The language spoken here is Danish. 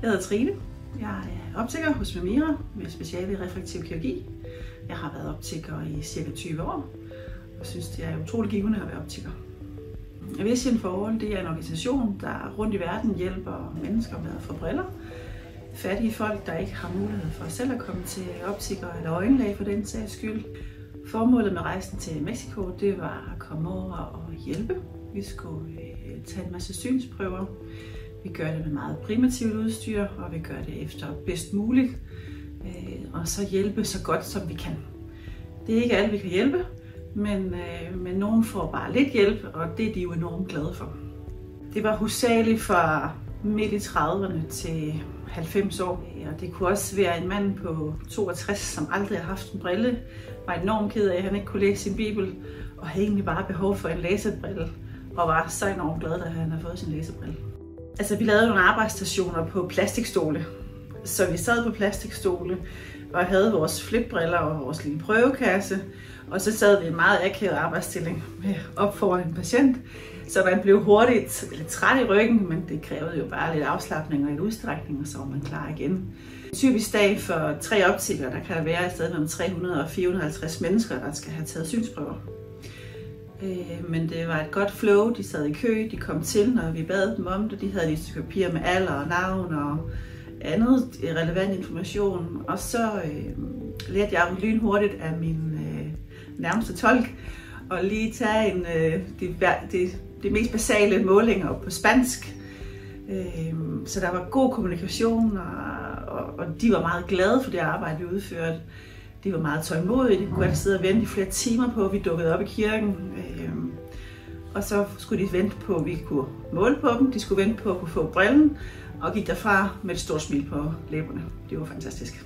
Jeg hedder Trine. Jeg er optiker hos Memira med speciale i refraktiv kirurgi. Jeg har været optiker i cirka 20 år og synes, det er utroligt givende at være optiker. Vision for All, det er en organisation, der rundt i verden hjælper mennesker med at få briller. Fattige folk, der ikke har mulighed for selv at komme til optiker eller øjenlæge for den sags skyld. Formålet med rejsen til Mexico, det var at komme over og hjælpe. Vi skulle tage en masse synsprøver. Vi gør det med meget primitivt udstyr, og vi gør det efter bedst muligt. Og så hjælpe så godt som vi kan. Det er ikke alle, vi kan hjælpe, men nogen får bare lidt hjælp, og det er de jo enormt glade for. Det var hovedsageligt fra midt i 30'erne til 90 år. Og det kunne også være en mand på 62, som aldrig har haft en brille, var enormt ked af, at han ikke kunne læse sin bibel, og havde egentlig bare behov for en læsebrille, og var så enormt glad, da han havde fået sin læsebrille. Altså, vi lavede nogle arbejdsstationer på plastikstole, så vi sad på plastikstole og havde vores flipbriller og vores lille prøvekasse, og så sad vi i en meget akavet arbejdsstilling op foran en patient, så man blev hurtigt lidt træt i ryggen, men det krævede jo bare lidt afslapning og lidt udstrækning, og så var man klar igen. En typisk dag for 3 optikere, der kan der være et sted mellem 300 og 450 mennesker, der skal have taget synsprøver. Men det var et godt flow, de sad i kø, de kom til, når vi bad dem om det, de havde et stykke papir med alder og navn og andet relevant information, og så lærte jeg lynhurtigt af min nærmeste tolk og lige tage de mest basale målinger på spansk. Så der var god kommunikation, og de var meget glade for det arbejde, vi udførte. De var meget tålmodige, de kunne godt sidde og vente i flere timer på, at vi dukkede op i kirken. Og så skulle de vente på, at vi kunne måle på dem, de skulle vente på at kunne få brillen, og gik derfra med et stort smil på læberne. Det var fantastisk.